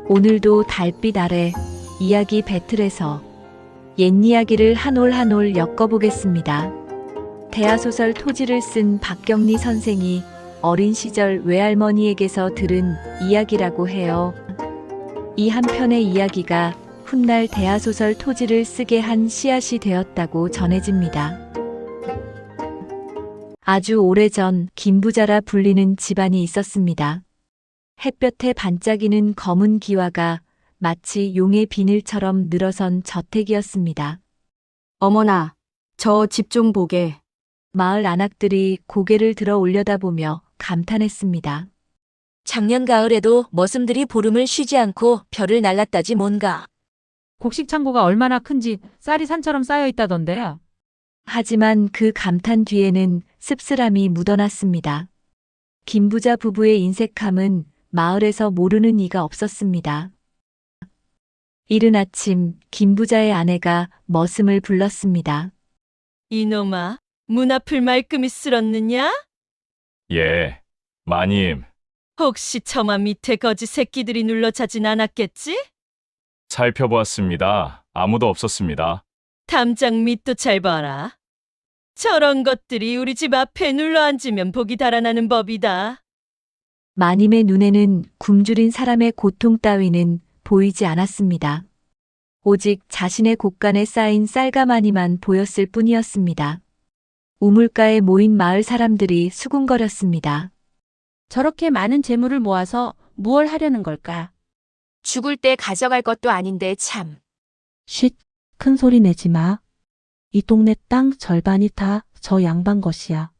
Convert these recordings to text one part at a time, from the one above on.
오늘도 달빛 아래 이야기 배틀에서 옛 이야기를 한 올 한 올 엮어보겠습니다. 대하소설 토지를 쓴 박경리 선생이 어린 시절 외할머니에게서 들은 이야기라고 해요. 이 한 편의 이야기가 훗날 대하소설 토지를 쓰게 한 씨앗이 되었다고 전해집니다. 아주 오래전 김부자라 불리는 집안이 있었습니다. 햇볕에 반짝이는 검은 기와가 마치 용의 비늘처럼 늘어선 저택이었습니다. 어머나, 저 집 좀 보게. 마을 아낙들이 고개를 들어 올려다보며 감탄했습니다. 작년 가을에도 머슴들이 보름을 쉬지 않고 별을 날랐다지 뭔가. 곡식 창고가 얼마나 큰지 쌀이 산처럼 쌓여 있다던데. 하지만 그 감탄 뒤에는 씁쓸함이 묻어났습니다. 김부자 부부의 인색함은 마을에서 모르는 이가 없었습니다. 이른 아침 김부자의 아내가 머슴을 불렀습니다. 이놈아, 문 앞을 말끔히 쓸었느냐? 예, 마님, 혹시 처마 밑에 거지 새끼들이 눌러 자진 않았겠지? 살펴보았습니다. 아무도 없었습니다. 담장 밑도 잘 봐라. 저런 것들이 우리 집 앞에 눌러 앉으면 복이 달아나는 법이다. 마님의 눈에는 굶주린 사람의 고통 따위는 보이지 않았습니다. 오직 자신의 곳간에 쌓인 쌀가마니만 보였을 뿐이었습니다. 우물가에 모인 마을 사람들이 수군거렸습니다. 저렇게 많은 재물을 모아서 무얼 하려는 걸까? 죽을 때 가져갈 것도 아닌데 참. 쉿, 큰 소리 내지 마. 이 동네 땅 절반이 다 저 양반 것이야.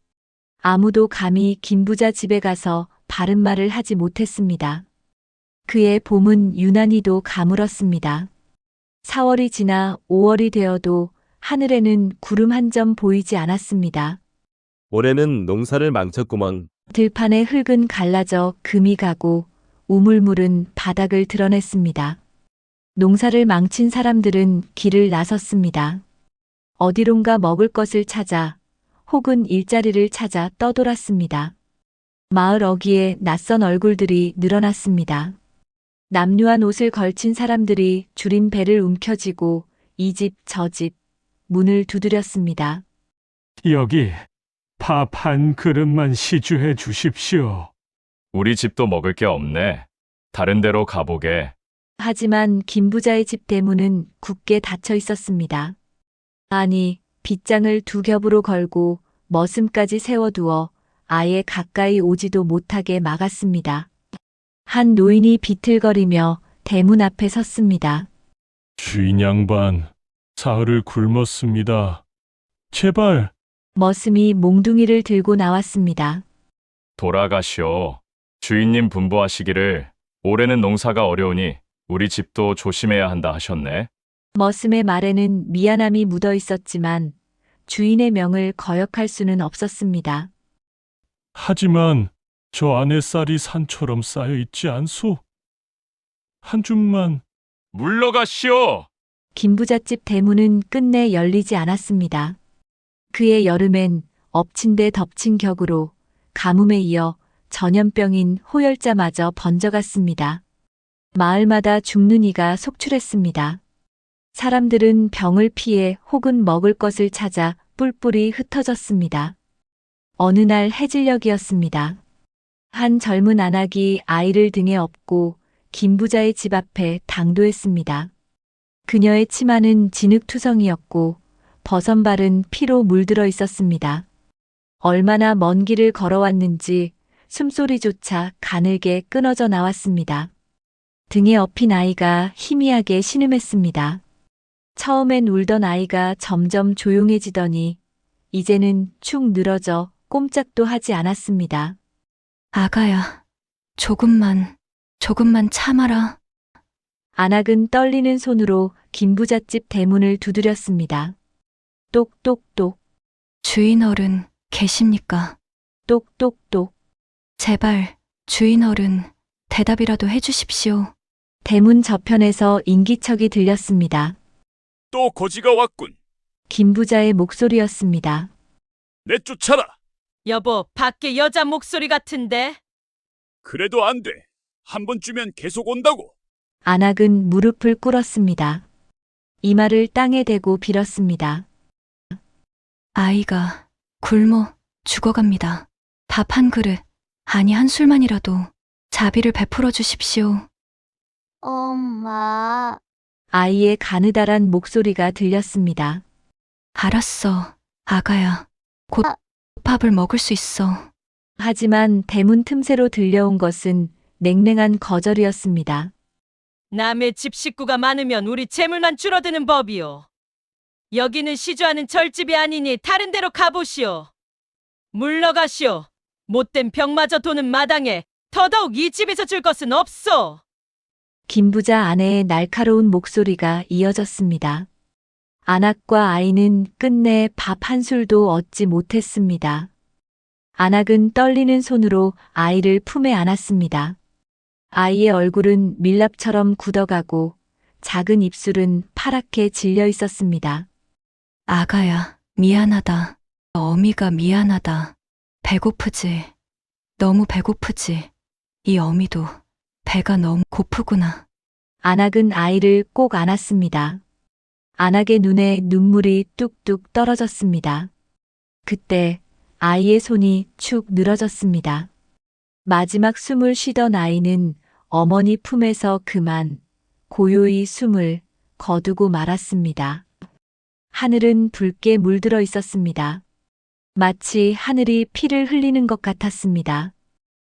아무도 감히 김부자 집에 가서 바른 말을 하지 못했습니다. 그의 봄은 유난히도 가물었습니다. 4월이 지나 5월이 되어도 하늘에는 구름 한 점 보이지 않았습니다. 올해는 농사를 망쳤구먼. 들판의 흙은 갈라져 금이 가고 우물물은 바닥을 드러냈습니다. 농사를 망친 사람들은 길을 나섰습니다. 어디론가 먹을 것을 찾아 혹은 일자리를 찾아 떠돌았습니다. 마을 어귀에 낯선 얼굴들이 늘어났습니다. 남루한 옷을 걸친 사람들이 줄인 배를 움켜쥐고 이 집 저 집 문을 두드렸습니다. 여기 밥 한 그릇만 시주해 주십시오. 우리 집도 먹을 게 없네. 다른 데로 가보게. 하지만 김부자의 집 대문은 굳게 닫혀 있었습니다. 아니, 빗장을 두 겹으로 걸고 머슴까지 세워두어 아예 가까이 오지도 못하게 막았습니다. 한 노인이 비틀거리며 대문 앞에 섰습니다. 주인 양반, 사흘을 굶었습니다. 제발. 머슴이 몽둥이를 들고 나왔습니다. 돌아가시오. 주인님 분부하시기를 올해는 농사가 어려우니 우리 집도 조심해야 한다 하셨네. 머슴의 말에는 미안함이 묻어 있었지만 주인의 명을 거역할 수는 없었습니다. 하지만 저 안에 쌀이 산처럼 쌓여 있지 않소? 한 줌만. 물러가시오! 김부잣집 대문은 끝내 열리지 않았습니다. 그의 여름엔 엎친 데 덮친 격으로 가뭄에 이어 전염병인 호열자마저 번져갔습니다. 마을마다 죽는 이가 속출했습니다. 사람들은 병을 피해 혹은 먹을 것을 찾아 뿔뿔이 흩어졌습니다. 어느 날 해질녘이었습니다. 한 젊은 아낙이 아이를 등에 업고 김부자의 집 앞에 당도했습니다. 그녀의 치마는 진흙투성이었고 버선발은 피로 물들어 있었습니다. 얼마나 먼 길을 걸어왔는지 숨소리조차 가늘게 끊어져 나왔습니다. 등에 업힌 아이가 희미하게 신음했습니다. 처음엔 울던 아이가 점점 조용해지더니 이제는 축 늘어져 꼼짝도 하지 않았습니다. 아가야, 조금만 참아라. 아낙은 떨리는 손으로 김부잣집 대문을 두드렸습니다. 똑똑똑, 주인 어른, 계십니까? 똑똑똑. 제발, 주인 어른, 대답이라도 해주십시오. 대문 저편에서 인기척이 들렸습니다. 또 거지가 왔군. 김부자의 목소리였습니다. 내쫓아라. 여보, 밖에 여자 목소리 같은데. 그래도 안 돼. 한 번 주면 계속 온다고. 안악은 무릎을 꿇었습니다. 이마를 땅에 대고 빌었습니다. 아이가 굶어 죽어갑니다. 밥 한 그릇, 아니 한 술만이라도 자비를 베풀어 주십시오. 엄마. 아이의 가느다란 목소리가 들렸습니다. 알았어, 아가야. 곧 밥을 먹을 수 있어. 하지만 대문 틈새로 들려온 것은 냉랭한 거절이었습니다. 남의 집 식구가 많으면 우리 재물만 줄어드는 법이요. 여기는 시주하는 절집이 아니니 다른 데로 가보시오. 물러가시오. 못된 병마저 도는 마당에 더더욱 이 집에서 줄 것은 없소. 김부자 아내의 날카로운 목소리가 이어졌습니다. 안악과 아이는 끝내 밥 한 술도 얻지 못했습니다. 안악은 떨리는 손으로 아이를 품에 안았습니다. 아이의 얼굴은 밀랍처럼 굳어가고 작은 입술은 파랗게 질려 있었습니다. 아가야, 미안하다. 어미가 미안하다. 배고프지? 너무 배고프지? 이 어미도 배가 너무 고프구나. 안악은 아이를 꼭 안았습니다. 안악의 눈에 눈물이 뚝뚝 떨어졌습니다. 그때 아이의 손이 축 늘어졌습니다. 마지막 숨을 쉬던 아이는 어머니 품에서 그만 고요히 숨을 거두고 말았습니다. 하늘은 붉게 물들어 있었습니다. 마치 하늘이 피를 흘리는 것 같았습니다.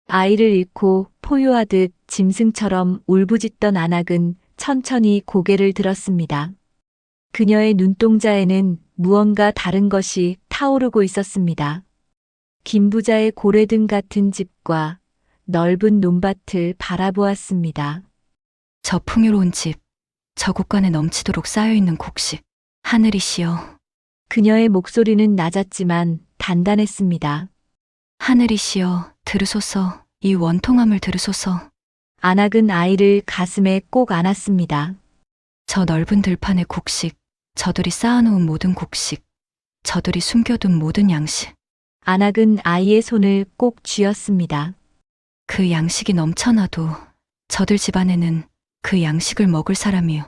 아이를 잃고 포효하듯 짐승처럼 울부짖던 안악은 천천히 고개를 들었습니다. 그녀의 눈동자에는 무언가 다른 것이 타오르고 있었습니다. 김부자의 고래등 같은 집과 넓은 논밭을 바라보았습니다. 저 풍요로운 집, 저 곳간에 넘치도록 쌓여있는 곡식, 하늘이시여. 그녀의 목소리는 낮았지만 단단했습니다. 하늘이시여, 들으소서. 이 원통함을 들으소서. 안악은 아이를 가슴에 꼭 안았습니다. 저 넓은 들판의 곡식, 저들이 쌓아놓은 모든 곡식, 저들이 숨겨둔 모든 양식. 안악은 아이의 손을 꼭 쥐었습니다. 그 양식이 넘쳐나도 저들 집안에는 그 양식을 먹을 사람이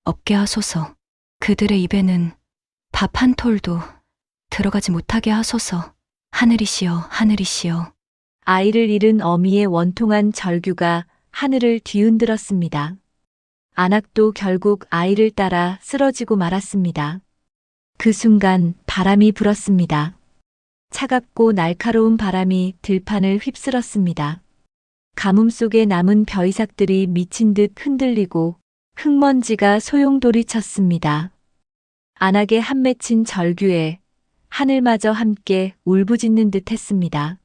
없게 하소서. 그들의 입에는 밥 한 톨도 들어가지 못하게 하소서. 하늘이시여, 하늘이시여. 아이를 잃은 어미의 원통한 절규가 하늘을 뒤흔들었습니다. 안악도 결국 아이를 따라 쓰러지고 말았습니다. 그 순간 바람이 불었습니다. 차갑고 날카로운 바람이 들판을 휩쓸었습니다. 가뭄 속에 남은 벼이삭들이 미친 듯 흔들리고 흙먼지가 소용돌이 쳤습니다. 안악의 한 맺힌 절규에 하늘마저 함께 울부짖는 듯 했습니다.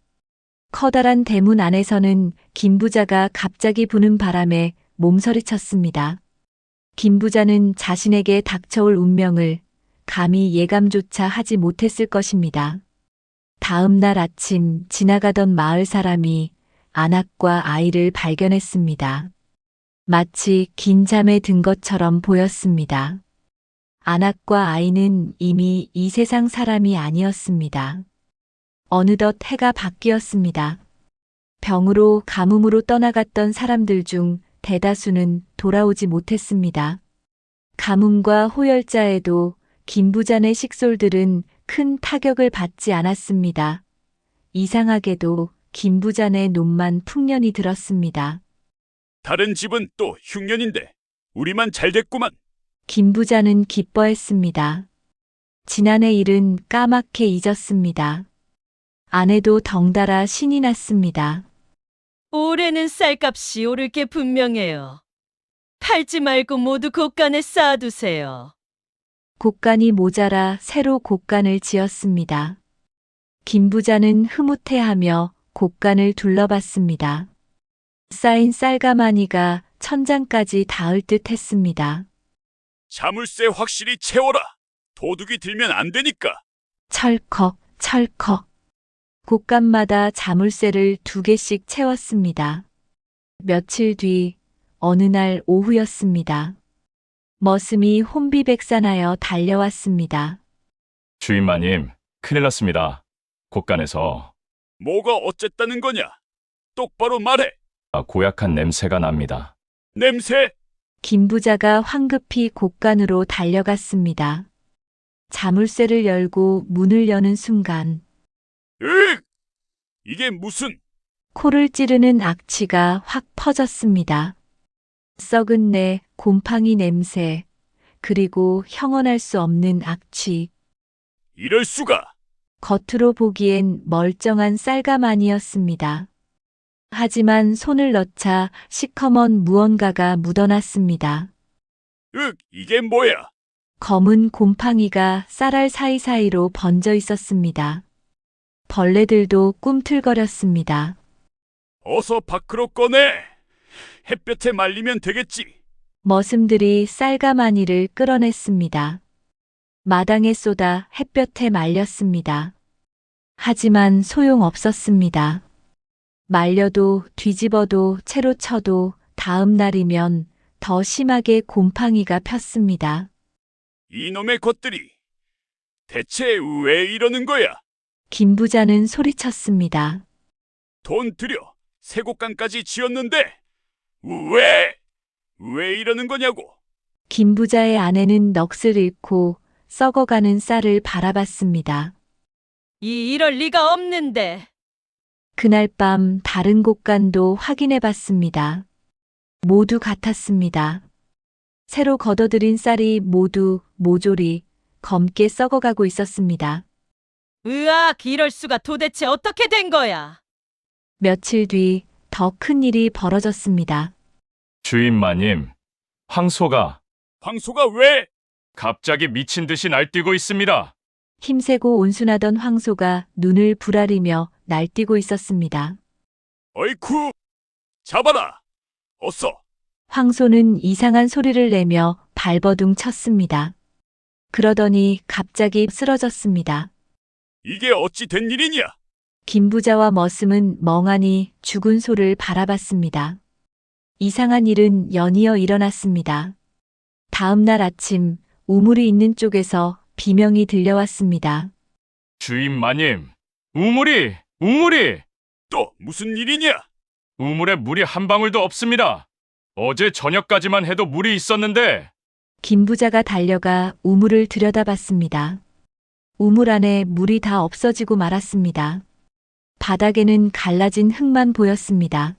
커다란 대문 안에서는 김부자가 갑자기 부는 바람에 몸서리쳤습니다. 김부자는 자신에게 닥쳐올 운명을 감히 예감조차 하지 못했을 것입니다. 다음 날 아침 지나가던 마을 사람이 안악과 아이를 발견했습니다. 마치 긴 잠에 든 것처럼 보였습니다. 안악과 아이는 이미 이 세상 사람이 아니었습니다. 어느덧 해가 바뀌었습니다. 병으로 가뭄으로 떠나갔던 사람들 중 대다수는 돌아오지 못했습니다. 가뭄과 호열자에도 김부자네 식솔들은 큰 타격을 받지 않았습니다. 이상하게도 김부자네 논만 풍년이 들었습니다. 다른 집은 또 흉년인데 우리만 잘 됐구만. 김부자는 기뻐했습니다. 지난해 일은 까맣게 잊었습니다. 아내도 덩달아 신이 났습니다. 올해는 쌀값이 오를 게 분명해요. 팔지 말고 모두 곳간에 쌓아두세요. 곡간이 모자라 새로 곡간을 지었습니다. 김부자는 흐뭇해하며 곡간을 둘러봤습니다. 쌓인 쌀가마니가 천장까지 닿을 듯 했습니다. 자물쇠 확실히 채워라. 도둑이 들면 안 되니까. 철컥, 철컥. 곡간마다 자물쇠를 2개씩 채웠습니다. 며칠 뒤 어느 날 오후였습니다. 머슴이 혼비백산하여 달려왔습니다. 주인마님, 큰일 났습니다. 곳간에서 뭐가 어쨌다는 거냐? 똑바로 말해. 고약한 냄새가 납니다. 냄새? 김부자가 황급히 곳간으로 달려갔습니다. 자물쇠를 열고 문을 여는 순간 으! 이게 무슨... 코를 찌르는 악취가 확 퍼졌습니다. 썩은 내, 곰팡이 냄새, 그리고 형언할 수 없는 악취. 이럴 수가... 겉으로 보기엔 멀쩡한 쌀가마니였습니다. 하지만 손을 넣자 시커먼 무언가가 묻어났습니다. 이게 뭐야? 검은 곰팡이가 쌀알 사이사이로 번져 있었습니다. 벌레들도 꿈틀거렸습니다. 어서 밖으로 꺼내! 햇볕에 말리면 되겠지. 머슴들이 쌀가마니를 끌어냈습니다. 마당에 쏟아 햇볕에 말렸습니다. 하지만 소용없었습니다. 말려도 뒤집어도 채로 쳐도 다음 날이면 더 심하게 곰팡이가 폈습니다. 이놈의 것들이 대체 왜 이러는 거야? 김부자는 소리쳤습니다. 돈 들여 새 곳간까지 지었는데 왜 이러는 거냐고? 김부자의 아내는 넋을 잃고 썩어가는 쌀을 바라봤습니다. 이럴 리가 없는데. 그날 밤 다른 곳간도 확인해 봤습니다. 모두 같았습니다. 새로 걷어들인 쌀이 모두 모조리 검게 썩어가고 있었습니다. 으악, 이럴 수가 도대체 어떻게 된 거야? 며칠 뒤 더 큰 일이 벌어졌습니다. 주인 마님, 황소가 황소가 왜? 갑자기 미친 듯이 날뛰고 있습니다. 힘세고 온순하던 황소가 눈을 부라리며 날뛰고 있었습니다. 어이쿠! 잡아라! 어서! 황소는 이상한 소리를 내며 발버둥 쳤습니다. 그러더니 갑자기 쓰러졌습니다. 이게 어찌 된 일이냐? 김부자와 머슴은 멍하니 죽은 소를 바라봤습니다. 이상한 일은 연이어 일어났습니다. 다음 날 아침 우물이 있는 쪽에서 비명이 들려왔습니다. 주인 마님, 우물이! 또 무슨 일이냐? 우물에 물이 한 방울도 없습니다. 어제 저녁까지만 해도 물이 있었는데. 김부자가 달려가 우물을 들여다봤습니다. 우물 안에 물이 다 없어지고 말았습니다. 바닥에는 갈라진 흙만 보였습니다.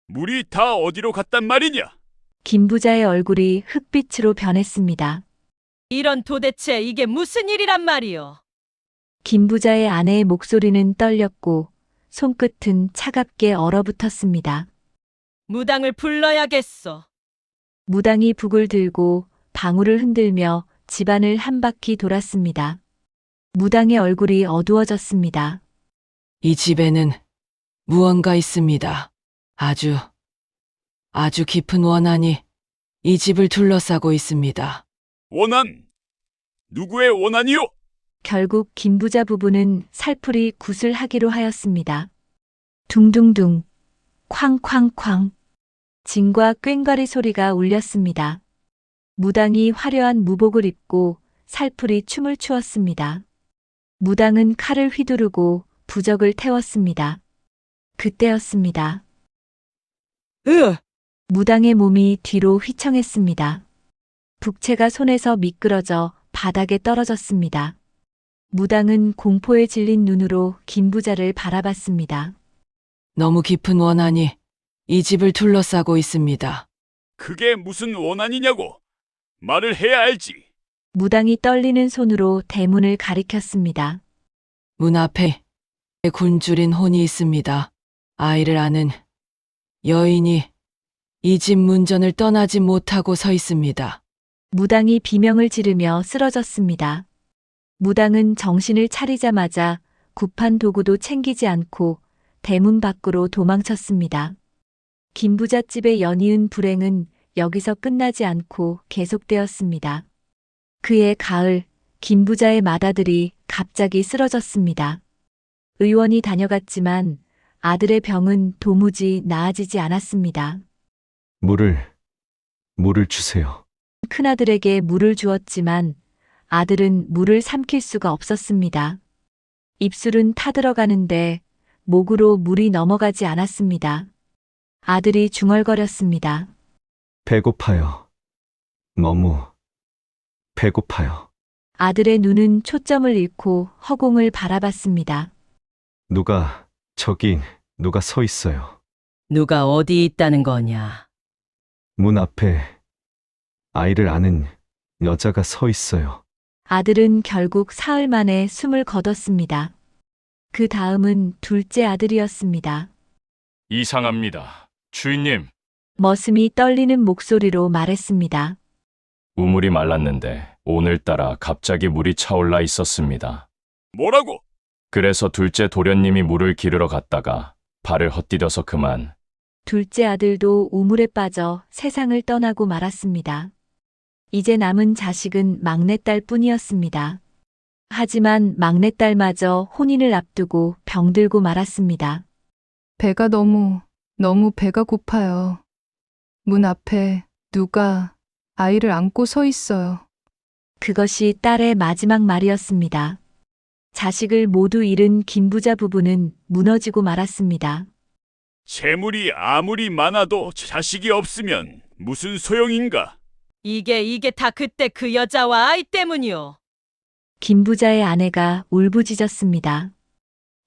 물이 다 어디로 갔단 말이냐? 김부자의 얼굴이 흙빛으로 변했습니다. 이런 도대체 이게 무슨 일이란 말이요? 김부자의 아내의 목소리는 떨렸고 손끝은 차갑게 얼어붙었습니다. 무당을 불러야겠어. 무당이 북을 들고 방울을 흔들며 집안을 한 바퀴 돌았습니다. 무당의 얼굴이 어두워졌습니다. 이 집에는 무언가 있습니다. 아주 깊은 원한이 이 집을 둘러싸고 있습니다. 원한? 누구의 원한이요? 결국 김부자 부부는 살풀이 굿을 하기로 하였습니다. 둥둥둥, 쾅쾅쾅, 진과 꽹과리 소리가 울렸습니다. 무당이 화려한 무복을 입고 살풀이 춤을 추었습니다. 무당은 칼을 휘두르고 부적을 태웠습니다. 그때였습니다. 무당의 몸이 뒤로 휘청했습니다. 북채가 손에서 미끄러져 바닥에 떨어졌습니다. 무당은 공포에 질린 눈으로 김부자를 바라봤습니다. 너무 깊은 원한이 이 집을 둘러싸고 있습니다. 그게 무슨 원한이냐고? 말을 해야 알지. 무당이 떨리는 손으로 대문을 가리켰습니다. 문 앞에 굶주린 혼이 있습니다. 아이를 아는 여인이 이 집 문전을 떠나지 못하고 서 있습니다. 무당이 비명을 지르며 쓰러졌습니다. 무당은 정신을 차리자마자 굽한 도구도 챙기지 않고 대문 밖으로 도망쳤습니다. 김부잣집의 연이은 불행은 여기서 끝나지 않고 계속되었습니다. 그해 가을, 김부자의 맏아들이 갑자기 쓰러졌습니다. 의원이 다녀갔지만 아들의 병은 도무지 나아지지 않았습니다. 물을 주세요. 큰아들에게 물을 주었지만 아들은 물을 삼킬 수가 없었습니다. 입술은 타들어가는데 목으로 물이 넘어가지 않았습니다. 아들이 중얼거렸습니다. 배고파요. 너무 배고파요. 아들의 눈은 초점을 잃고 허공을 바라봤습니다. 누가 서 있어요. 누가 어디 있다는 거냐? 문 앞에 아이를 아는 여자가 서 있어요. 아들은 결국 사흘 만에 숨을 거뒀습니다. 그 다음은 둘째 아들이었습니다. 이상합니다. 주인님, 머슴이 떨리는 목소리로 말했습니다. 우물이 말랐는데 오늘따라 갑자기 물이 차올라 있었습니다. 뭐라고? 그래서 둘째 도련님이 물을 기르러 갔다가 발을 헛디뎌서 그만. 둘째 아들도 우물에 빠져 세상을 떠나고 말았습니다. 이제 남은 자식은 막내딸 뿐이었습니다. 하지만 막내딸마저 혼인을 앞두고 병들고 말았습니다. 배가 너무 배가 고파요. 문 앞에 누가 아이를 안고 서 있어요. 그것이 딸의 마지막 말이었습니다. 자식을 모두 잃은 김부자 부부는 무너지고 말았습니다. 재물이 아무리 많아도 자식이 없으면 무슨 소용인가? 이게 다 그때 그 여자와 아이 때문이요. 김부자의 아내가 울부짖었습니다.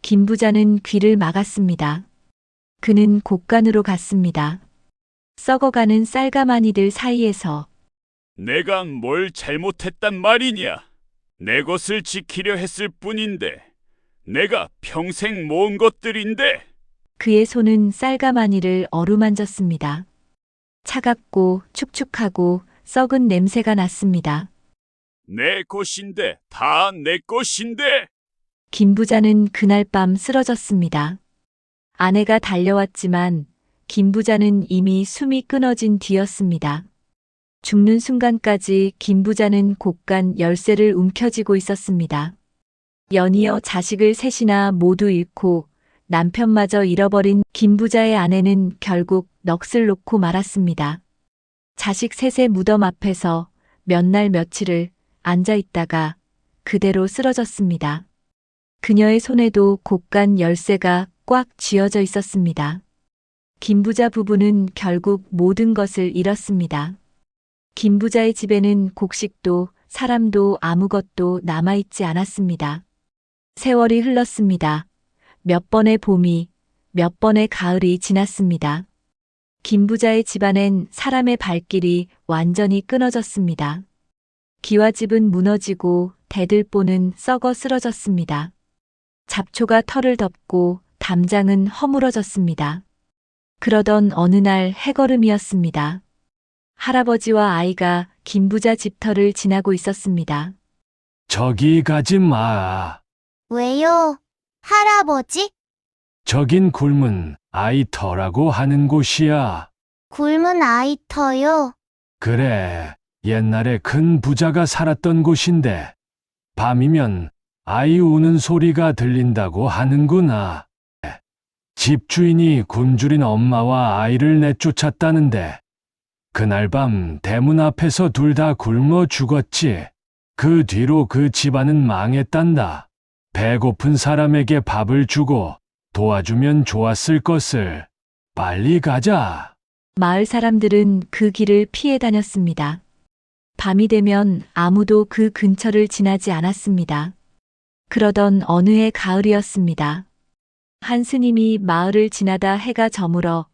김부자는 귀를 막았습니다. 그는 곳간으로 갔습니다. 썩어가는 쌀가마니들 사이에서 내가 뭘 잘못했단 말이냐? 내 것을 지키려 했을 뿐인데 내가 평생 모은 것들인데. 그의 손은 쌀가마니를 어루만졌습니다. 차갑고 축축하고 썩은 냄새가 났습니다. 내 것인데, 다 내 것인데. 김부자는 그날 밤 쓰러졌습니다. 아내가 달려왔지만 김부자는 이미 숨이 끊어진 뒤였습니다. 죽는 순간까지 김부자는 곳간 열쇠를 움켜쥐고 있었습니다. 연이어 자식을 셋이나 모두 잃고 남편마저 잃어버린 김부자의 아내는 결국 넋을 놓고 말았습니다. 자식 셋의 무덤 앞에서 몇 날 며칠을 앉아 있다가 그대로 쓰러졌습니다. 그녀의 손에도 곳간 열쇠가 꽉 쥐어져 있었습니다. 김부자 부부는 결국 모든 것을 잃었습니다. 김부자의 집에는 곡식도 사람도 아무것도 남아있지 않았습니다. 세월이 흘렀습니다. 몇 번의 봄이, 몇 번의 가을이 지났습니다. 김부자의 집안엔 사람의 발길이 완전히 끊어졌습니다. 기와집은 무너지고 대들보는 썩어 쓰러졌습니다. 잡초가 털을 덮고 담장은 허물어졌습니다. 그러던 어느 날 해걸음이었습니다. 할아버지와 아이가 김부자 집터를 지나고 있었습니다. 저기 가지 마. 왜요, 할아버지? 저긴 굶은 아이터라고 하는 곳이야. 굶은 아이터요? 그래, 옛날에 큰 부자가 살았던 곳인데 밤이면 아이 우는 소리가 들린다고 하는구나. 집주인이 굶주린 엄마와 아이를 내쫓았다는데 그날 밤 대문 앞에서 둘 다 굶어 죽었지. 그 뒤로 그 집안은 망했단다. 배고픈 사람에게 밥을 주고 도와주면 좋았을 것을. 빨리 가자. 마을 사람들은 그 길을 피해 다녔습니다. 밤이 되면 아무도 그 근처를 지나지 않았습니다. 그러던 어느 해 가을이었습니다. 한 스님이 마을을 지나다 해가 저물어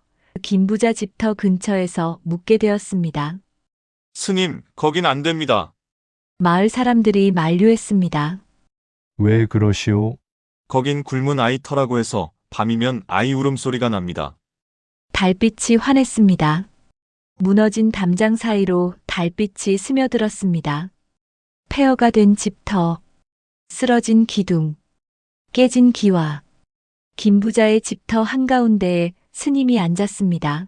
김부자 집터 근처에서 묵게 되었습니다. 스님, 거긴 안 됩니다. 마을 사람들이 만류했습니다. 왜 그러시오? 거긴 굶은 아이터라고 해서 밤이면 아이 울음소리가 납니다. 달빛이 환했습니다. 무너진 담장 사이로 달빛이 스며들었습니다. 폐허가 된 집터, 쓰러진 기둥, 깨진 기와, 김부자의 집터 한가운데에 스님이 앉았습니다.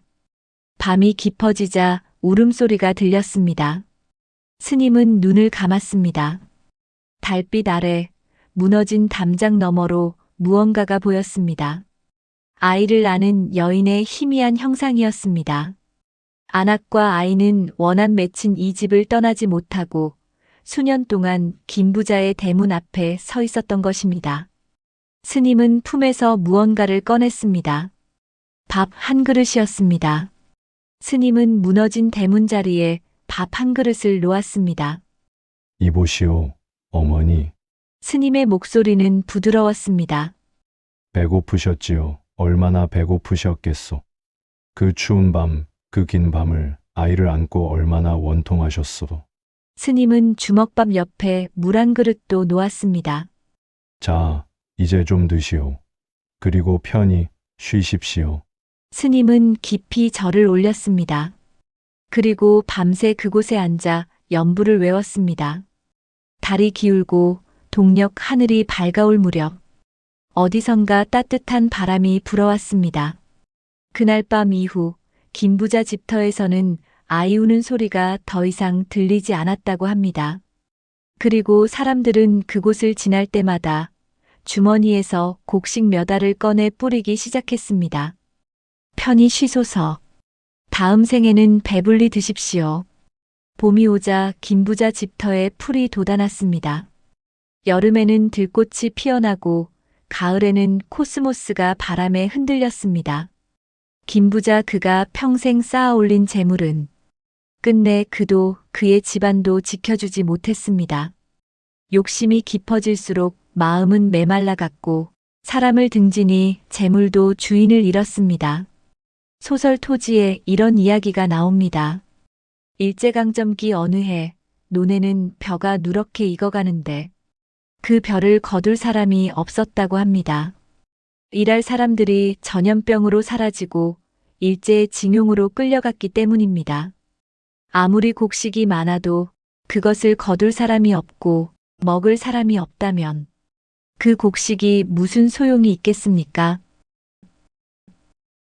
밤이 깊어지자 울음소리가 들렸습니다. 스님은 눈을 감았습니다. 달빛 아래 무너진 담장 너머로 무언가가 보였습니다. 아이를 아는 여인의 희미한 형상이었습니다. 안악과 아이는 원한 맺힌 이 집을 떠나지 못하고 수년 동안 김부자의 대문 앞에 서 있었던 것입니다. 스님은 품에서 무언가를 꺼냈습니다. 밥 한 그릇이었습니다. 스님은 무너진 대문 자리에 밥 한 그릇을 놓았습니다. 이보시오, 어머니. 스님의 목소리는 부드러웠습니다. 배고프셨지요. 얼마나 배고프셨겠소. 그 추운 밤, 그 긴 밤을 아이를 안고 얼마나 원통하셨소. 스님은 주먹밥 옆에 물 한 그릇도 놓았습니다. 자, 이제 좀 드시오. 그리고 편히 쉬십시오. 스님은 깊이 절을 올렸습니다. 그리고 밤새 그곳에 앉아 연부를 외웠습니다. 달이 기울고 동력 하늘이 밝아올 무렵 어디선가 따뜻한 바람이 불어왔습니다. 그날 밤 이후 김부자 집터에서는 아이 우는 소리가 더 이상 들리지 않았다고 합니다. 그리고 사람들은 그곳을 지날 때마다 주머니에서 곡식 몇 알을 꺼내 뿌리기 시작했습니다. 편히 쉬소서. 다음 생에는 배불리 드십시오. 봄이 오자 김부자 집터에 풀이 돋아났습니다. 여름에는 들꽃이 피어나고 가을에는 코스모스가 바람에 흔들렸습니다. 김부자 그가 평생 쌓아 올린 재물은 끝내 그도 그의 집안도 지켜주지 못했습니다. 욕심이 깊어질수록 마음은 메말라갔고 사람을 등지니 재물도 주인을 잃었습니다. 소설 토지에 이런 이야기가 나옵니다. 일제강점기 어느 해 논에는 벼가 누렇게 익어가는데 그 벼를 거둘 사람이 없었다고 합니다. 일할 사람들이 전염병으로 사라지고 일제의 징용으로 끌려갔기 때문입니다. 아무리 곡식이 많아도 그것을 거둘 사람이 없고 먹을 사람이 없다면 그 곡식이 무슨 소용이 있겠습니까?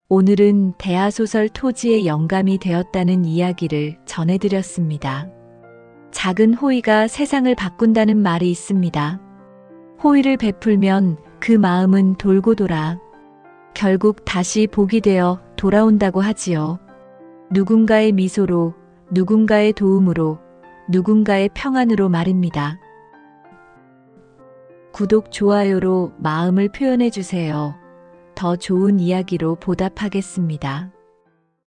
오늘은 대하소설 토지의 영감이 되었다는 이야기를 전해드렸습니다. 작은 호의가 세상을 바꾼다는 말이 있습니다. 호의를 베풀면 그 마음은 돌고 돌아 결국 다시 복이 되어 돌아온다고 하지요. 누군가의 미소로, 누군가의 도움으로, 누군가의 평안으로 말입니다. 구독, 좋아요로 마음을 표현해 주세요. 더 좋은 이야기로 보답하겠습니다.